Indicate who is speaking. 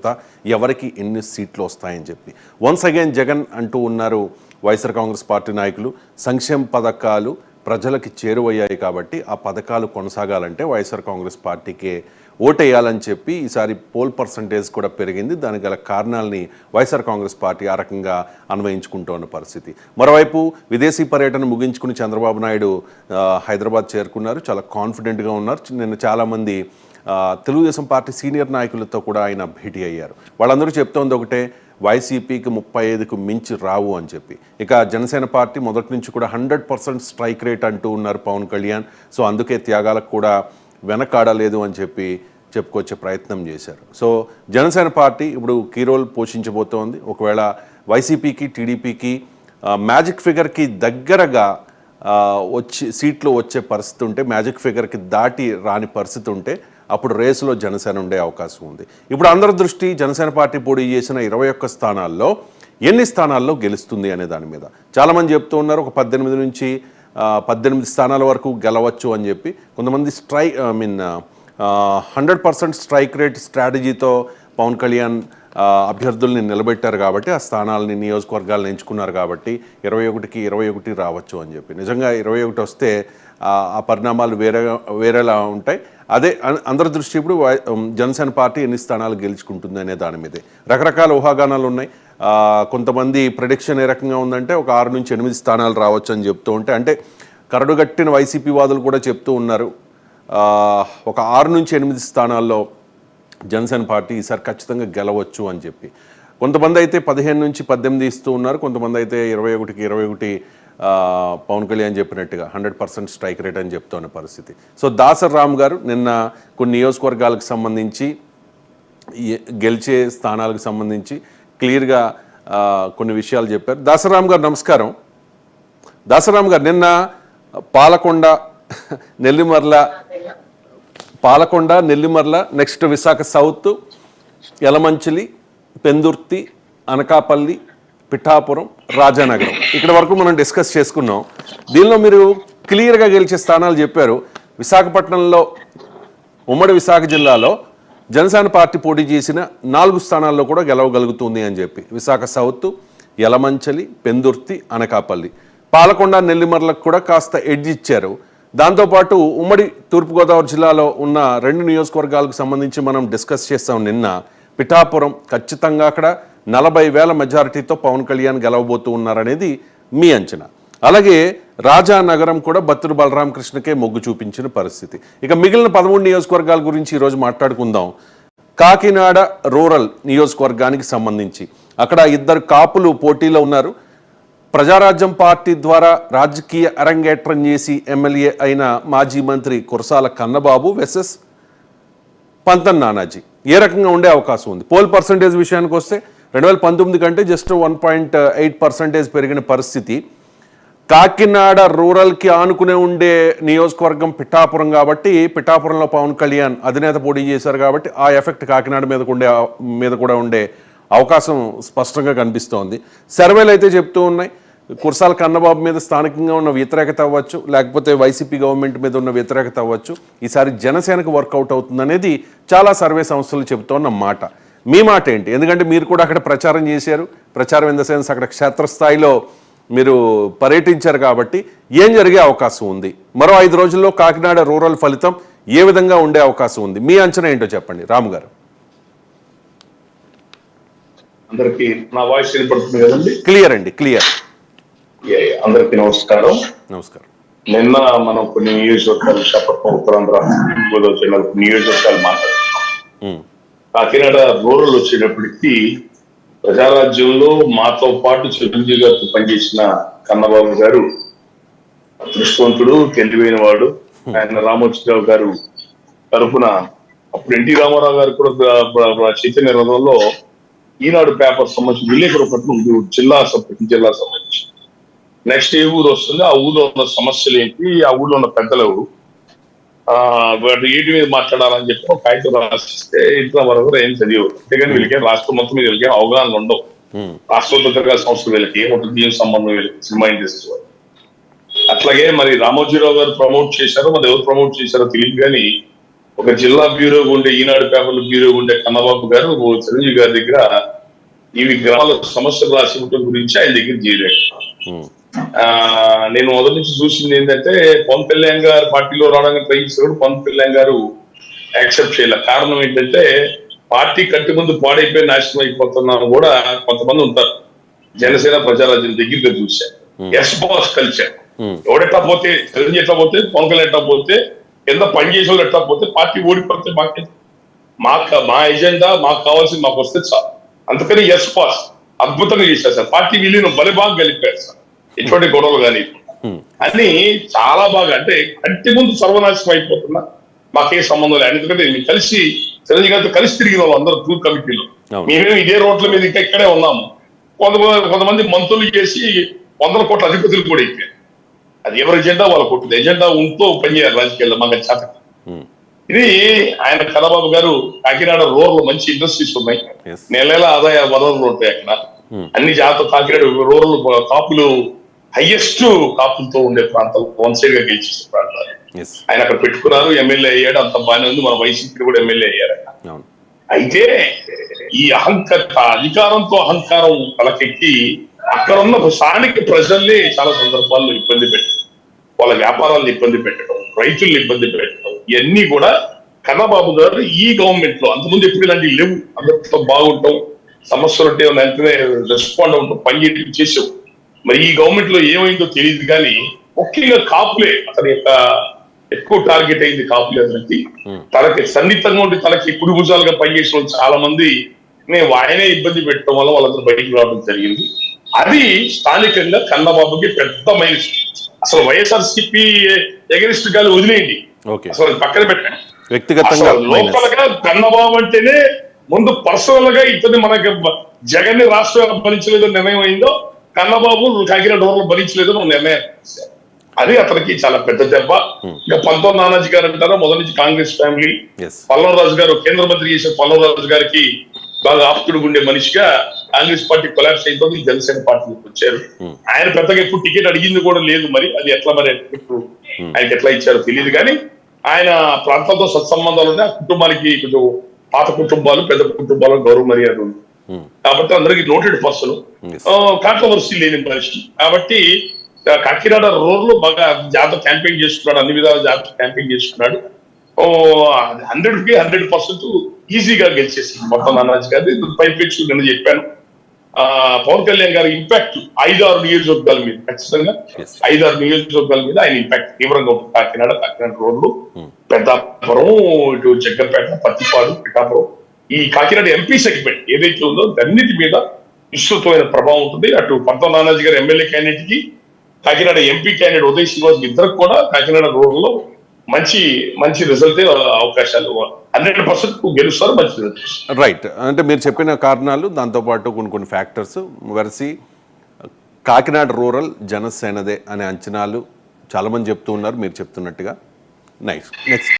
Speaker 1: స్పష్టత, ఎవరికి ఎన్ని సీట్లు వస్తాయని చెప్పి. వన్స్ అగైన్ జగన్ అంటూ ఉన్నారు వైఎస్ఆర్ కాంగ్రెస్ పార్టీ నాయకులు, సంక్షేమ పథకాలు ప్రజలకి చేరువయ్యాయి కాబట్టి ఆ పథకాలు కొనసాగాలంటే వైఎస్ఆర్ కాంగ్రెస్ పార్టీకే ఓటేయాలని చెప్పి ఈసారి పోల్ పర్సంటేజ్ కూడా పెరిగింది. దానికి గల కారణాలని వైఎస్ఆర్ కాంగ్రెస్ పార్టీ ఆ రకంగా అన్వయించుకుంటోన్న పరిస్థితి. మరోవైపు విదేశీ పర్యటన ముగించుకుని చంద్రబాబు నాయుడు హైదరాబాద్ చేరుకున్నారు. చాలా కాన్ఫిడెంట్గా ఉన్నారు. నిన్న చాలామంది తెలుగుదేశం పార్టీ సీనియర్ నాయకులతో కూడా ఆయన భేటీ అయ్యారు. వాళ్ళందరూ చెప్తోంది ఒకటే, వైసీపీకి 35కు మించి రావు అని చెప్పి. ఇక జనసేన పార్టీ మొదటి నుంచి కూడా 100% స్ట్రైక్ రేట్ అంటూ ఉన్నారు పవన్ కళ్యాణ్. సో అందుకే త్యాగాలకు కూడా వెనకాడలేదు అని చెప్పి చెప్పుకొచ్చే ప్రయత్నం చేశారు. సో జనసేన పార్టీ ఇప్పుడు కీ రోల్ పోషించబోతోంది. ఒకవేళ వైసీపీకి టీడీపీకి మ్యాజిక్ ఫిగర్కి దగ్గరగా సీట్లు వచ్చే పరిస్థితి ఉంటే, మ్యాజిక్ ఫిగర్కి దాటి రాని పరిస్థితి ఉంటే అప్పుడు రేసులో జనసేన ఉండే అవకాశం ఉంది. ఇప్పుడు అందరి దృష్టి జనసేన పార్టీ పోటీ చేసిన 21 స్థానాల్లో ఎన్ని స్థానాల్లో గెలుస్తుంది అనే దాని మీద. చాలామంది చెప్తూ ఉన్నారు ఒక 18 నుంచి 18 స్థానాల వరకు గెలవచ్చు అని చెప్పి. కొంతమంది 100% స్ట్రైక్ రేట్ స్ట్రాటజీతో పవన్ కళ్యాణ్ అభ్యర్థుల్ని నిలబెట్టారు కాబట్టి, ఆ స్థానాలని నియోజకవర్గాలను ఎంచుకున్నారు కాబట్టి 21కి 21 రావచ్చు అని చెప్పి. నిజంగా 21 వస్తే ఆ పరిణామాలు వేరేలా ఉంటాయి. అదే అందరి దృష్టి ఇప్పుడు జనసేన పార్టీ ఎన్ని స్థానాలు గెలుచుకుంటుంది అనే దాని మీదే. రకరకాల ఊహాగానాలు ఉన్నాయి. కొంతమంది ప్రెడిక్షన్ ఏ రకంగా ఉందంటే ఒక 6 నుంచి 8 స్థానాలు రావచ్చు అని చెప్తూ ఉంటే, అంటే కరడుగట్టిన వైసీపీ వాదులు కూడా చెప్తూ ఉన్నారు ఒక 6 నుంచి 8 స్థానాల్లో జనసేన పార్టీ ఈసారి ఖచ్చితంగా గెలవచ్చు అని చెప్పి. కొంతమంది అయితే 15 నుంచి 18 ఇస్తూ ఉన్నారు. కొంతమంది అయితే 21కి 21 పవన్ కళ్యాణ్ చెప్పినట్టుగా 100% స్ట్రైక్ రేట్ అని చెప్తున్న పరిస్థితి. సో దాసర్ రామ్ గారు నిన్న కొన్ని నియోజకవర్గాలకు సంబంధించి గెలిచే స్థానాలకు సంబంధించి క్లియర్గా కొన్ని విషయాలు చెప్పారు. దాసర్ రామ్ గారు నమస్కారం. దాసర్ రామ్ గారు నిన్న పాలకొండ, నెల్లిమర్ల, నెక్స్ట్ విశాఖ సౌత్, యలమంచిలి, పెందుర్తి, అనకాపల్లి, పిఠాపురం, రాజానగరం ఇక్కడ వరకు మనం డిస్కస్ చేసుకున్నాం. దీనిలో మీరు క్లియర్గా గెలిచే స్థానాలు చెప్పారు. విశాఖపట్నంలో, ఉమ్మడి విశాఖ జిల్లాలో జనసేన పార్టీ పోటీ చేసిన 4 స్థానాల్లో కూడా గెలవగలుగుతుంది అని చెప్పి. విశాఖ సౌత్, యలమంచలి, పెందుర్తి, అనకాపల్లి, పాలకొండ, నెల్లిమర్లకు కూడా కాస్త ఎడ్జ్ ఇచ్చారు. దాంతోపాటు ఉమ్మడి తూర్పుగోదావరి జిల్లాలో ఉన్న 2 నియోజకవర్గాలకు సంబంధించి మనం డిస్కస్ చేస్తాం నిన్న. పిఠాపురం ఖచ్చితంగా అక్కడ 40,000 మెజారిటీతో పవన్ కళ్యాణ్ గెలవబోతూ ఉన్నారనేది మీ అంచనా. అలాగే రాజానగరం కూడా బత్తుల బలరామకృష్ణకే మొగ్గు చూపించిన పరిస్థితి. ఇక మిగిలిన 13 నియోజకవర్గాల గురించి ఈరోజు మాట్లాడుకుందాం. కాకినాడ రూరల్ నియోజకవర్గానికి సంబంధించి అక్కడ 2 కాపులు పోటీలో ఉన్నారు. ప్రజారాజ్యం పార్టీ ద్వారా రాజకీయ అరంగేట్రం చేసి ఎమ్మెల్యే అయిన మాజీ మంత్రి కురసాల కన్నబాబు వెసెస్ పంతన్ నానాజీ. ఏ రకంగా ఉండే అవకాశం ఉంది? పోల్ పర్సంటేజ్ విషయానికి వస్తే 2019 కంటే జస్ట్ 1.8% పెరిగిన పరిస్థితి. కాకినాడ రూరల్కి ఆనుకునే ఉండే నియోజకవర్గం పిఠాపురం కాబట్టి, పిఠాపురంలో పవన్ కళ్యాణ్ అధినేత పోటీ చేశారు కాబట్టి ఆ ఎఫెక్ట్ కాకినాడ మీద కూడా ఉండే అవకాశం స్పష్టంగా కనిపిస్తోంది. సర్వేలు అయితే చెప్తూ ఉన్నాయి కురసాల కన్నబాబు మీద స్థానికంగా ఉన్న వ్యతిరేకత అవ్వచ్చు, లేకపోతే వైసీపీ గవర్నమెంట్ మీద ఉన్న వ్యతిరేకత అవ్వచ్చు, ఈసారి జనసేనకు వర్కౌట్ అవుతుందనేది చాలా సర్వే సంస్థలు చెబుతోన్న మాట. మీ మాట ఏంటి? ఎందుకంటే మీరు కూడా అక్కడ ప్రచారం చేశారు. ప్రచారం ఇన్ ద సెన్స్ అక్కడ క్షేత్రస్థాయిలో మీరు పర్యటించారు కాబట్టి ఏం జరిగే అవకాశం ఉంది? మరో 5 రోజుల్లో కాకినాడ రూరల్ ఫలితం ఏ విధంగా ఉండే అవకాశం ఉంది? మీ అంచనా ఏంటో చెప్పండి రాము గారు.
Speaker 2: అందరికి నా వాయిస్ వినపడుతుంది కదండి?
Speaker 1: క్లియర్ అండి, క్లియర్.
Speaker 2: అందరికి నమస్కారం.
Speaker 1: నమస్కారం.
Speaker 2: నిన్న మనం కొన్ని నియోజకవర్గాలు, విశాఖపట్నం, ఉత్తరాంధ్ర, గోదావరి జిల్లాలో నియోజకవర్గాలు మాట్లాడుతున్నాం. కాకినాడ రూరల్ వచ్చేటప్పటికి ప్రజారాజ్యంలో మాతో పాటు చిరంజీవి గారితో పనిచేసిన కన్నబాబు గారు అదృష్టవంతుడు, తెలివైన వాడు. ఆయన రామోజీరావు గారు తరఫున అప్పుడు ఎన్టీ రామారావు గారు కూడా చైతన్య రథంలో ఈనాడు పేపర్ సంబంధించి విలేకరుపట్నం జిల్లా సంబంధించి నెక్స్ట్ ఏ ఊరు వస్తుంది, ఆ ఊళ్ళో ఉన్న సమస్యలు ఏంటి, ఆ ఊళ్ళో ఉన్న పెద్దలు వాటి ఏంటి మీద మాట్లాడాలని చెప్పి ఒక కాగితం రాసిస్తే ఇంట్లో మరొకరు ఏం చదివు. అంతేగాని వీళ్ళకి రాష్ట్రం మొత్తం మీద వీళ్ళకి అవగాహన ఉండవు. రాష్ట్ర భద్రతా సంస్థలు వీళ్ళకి ఏముంటుంది, ఏం సంబంధం వీళ్ళకి సినిమా ఇండస్ట్రీ. అట్లాగే మరి రామోజీరావు గారు ప్రమోట్ చేశారో, మరి ఎవరు ప్రమోట్ చేశారో తెలియదు కానీ ఒక జిల్లా బ్యూరో ఉండే ఈనాడు పేపర్ల బ్యూరో ఉండే కన్నబాబు గారు చిరంజీవి గారి దగ్గర ఇవి గ్రామాల సమస్యలు రాసి ఉండటం గురించి ఆయన దగ్గర చేయలేదు. నేను మొదటి నుంచి చూసింది ఏంటంటే పవన్ కళ్యాణ్ గారు పార్టీలో రావడానికి ట్రై చేసినప్పుడు పవన్ కళ్యాణ్ గారు యాక్సెప్ట్ చేయలేదు. కారణం ఏంటంటే పార్టీ కట్టి ముందు పాడైపోయి నాశనం అయిపోతున్నాను కూడా కొంతమంది ఉంటారు. జనసేన ప్రజారాజ్యం దగ్గరగా చూశారు. ఎస్ బాస్ కల్చర్, ఎవడెట్లా పోతే చిరంజీవి ఎట్లా పోతే పవన్ కళ్యాణ్ ఎట్లా పోతే కింద పనిచేసే వాళ్ళు ఎట్లా పోతే పార్టీ ఓడిపోతే మా ఎజెండా మాకు కావాల్సింది మాకు వస్తే చాలు. అందుకని ఎస్ పాస్ అద్భుతంగా చేశారు సార్. పార్టీ విలీనం భలే బాగా గెలిపారు సార్, ఎటువంటి గొడవలు కానీ అని చాలా బాగా. అంటే కంటి ముందు సర్వనాశనం అయిపోతున్నా మాకేం సంబంధం లేదు. ఎందుకంటే మేము కలిసి చిరంజీవి గారితో కలిసి తిరిగిన వాళ్ళు అందరూ టూర్ కమిటీలో, మేమేమి ఇదే రోడ్ల మీద ఇంకా ఇక్కడే ఉన్నాము. కొంతమంది మంత్రులు చేసి 100 కోట్ల అధిపతులు కూడా అయిపోయారు. అది ఎవరి ఎజెండా వాళ్ళ కొట్టింది. ఎజెండా ఉంటూ పనిచేయాలి రాజకీయాల్లో మాకు చేత. ఇది ఆయన కన్నబాబు గారు కాకినాడ రూరల్ మంచి ఇండస్ట్రీస్ ఉన్నాయి, నెల ఆదాయ వనరులు ఉంటాయి అక్కడ అన్ని జాతర. కాకినాడ రూరల్ కాపులు హైయెస్ట్ కాపులతో ఉండే ప్రాంతం, వన్ సైడ్ గా గెలిచేసే ప్రాంతాలు ఆయన అక్కడ పెట్టుకున్నారు. ఎమ్మెల్యే అయ్యాడు, అంత బాగానే ఉంది. మన వైసీపీ కూడా ఎమ్మెల్యే అయ్యారు. అయితే ఈ అధికారంతో అహంకారం తలకెక్కి అక్కడ ఉన్న స్థానిక ప్రజల్ని చాలా సందర్భాల్లో ఇబ్బంది పెట్టడం, వాళ్ళ వ్యాపారాలను ఇబ్బంది పెట్టడం, రైతుల్ని ఇబ్బంది పెట్టడం, ఇవన్నీ కూడా కన్నబాబు గారు ఈ గవర్నమెంట్ లో అంతకుముందు ఎప్పుడు ఇలాంటివి లేవు. అందరితో బాగుంటాం, సమస్యలు ఉంటే వెంటనే రెస్పాండ్ అవుతాం, పనిచేయడం చేసాం. మరి ఈ గవర్నమెంట్ లో ఏమైందో తెలియదు కానీ ముఖ్యంగా కాపులే అతని యొక్క ఎక్కువ టార్గెట్ అయింది. కాపులే అతనికి తనకి సన్నిహితంగా ఉండి తనకి కుడి భుజాలుగా పనిచేసిన వాళ్ళు చాలా మంది ఆయనే ఇబ్బంది పెట్టడం వల్ల వాళ్ళందరూ బయటికి రావడం జరిగింది. అది స్థానికంగా కన్నబాబుకి పెద్ద మైనస్. అసలు వైఎస్ఆర్సీపీ ఎగరిస్ట్ గాలి వదిలేయండి, అసలు పక్కన పెట్టండి. వ్యక్తిగతంగా లోకల్గా కన్నబాబు అంటేనే ముందు పర్సనల్ గా ఇతన్ని మనకి జగన్ ని రాష్ట్రం భరించలేదో నిర్ణయం అయిందో, కన్నబాబు కాకినాడ డోర్లు భరించలేదో నిర్ణయం. అది అతనికి చాలా పెద్ద దెబ్బ. ఇంకా 19 నానాజీ గారు అంటారా, మొదటి నుంచి కాంగ్రెస్ ఫ్యామిలీ, పల్లవరాజు గారు కేంద్ర మంత్రి చేసిన పల్లవరాజు గారికి బాగా ఆప్తుడు ఉండే మనిషిగా కాంగ్రెస్ పార్టీ కొలాప్స్ అయిపోయి జనసేన పార్టీకి వచ్చారు. ఆయన పెద్దగా ఎప్పుడు టికెట్ అడిగింది కూడా లేదు. మరి అది ఎట్లా, మరి ఆయనకి ఎట్లా ఇచ్చారో తెలియదు. కానీ ఆయన ప్రాంతాలతో సత్సంబంధాలు ఉన్నాయి. ఆ కుటుంబానికి కొంచెం పాత కుటుంబాలు, పెద్ద కుటుంబాలు గౌరవ మర్యాద ఉంది కాబట్టి అందరికి నోటెడ్ పర్సన్, కాంట్రవర్సీ లేని మనిషి కాబట్టి కాకినాడ రోడ్లు బాగా జాతర క్యాంపెయిన్ చేస్తున్నాడు, అన్ని విధాల జాతర క్యాంపెయిన్ చేస్తున్నాడు. 100కి 100% ఈజీగా గెలిచేసి మొత్తం నానాజీ గారి పైపెచ్చు నేను చెప్పాను. పవన్ కళ్యాణ్ గారి ఇంపాక్ట్ 5-6 నియోజకవర్గాల మీద, ఖచ్చితంగా 5-6 నియోజకవర్గాల మీద ఆయన ఇంపాక్ట్ తీవ్రంగా ఉంటుంది. కాకినాడ రోడ్లు, పెద్దాపురం, ఇటు జగ్గంపేట, పత్తిపాడు, పిఠాపురం, ఈ కాకినాడ ఎంపీ సెగ్మెంట్ ఏదైతే ఉందో అన్నిటి మీద విస్తృతమైన ప్రభావం ఉంటుంది. అటు 19 నానాజీ గారి ఎమ్మెల్యే క్యాండిడేట్ కి, కాకినాడ ఎంపీ క్యాండిడేట్ ఉదయ్ శ్రీనివాస్ ఇద్దరికి కూడా కాకినాడ రోడ్లో మంచి రిజల్ట్ అవకాశాలు 100% గెలుస్తారు. మంచి రిజల్ట్.
Speaker 1: రైట్. అంటే మీరు చెప్పిన కారణాలు, దాంతోపాటు కొన్ని ఫ్యాక్టర్స్ వరిసి కాకినాడ రూరల్ జనసేనదే అనే అంచనాలు చాలా మంది చెప్తూ ఉన్నారు, మీరు చెప్తున్నట్టుగా. నెక్స్ట్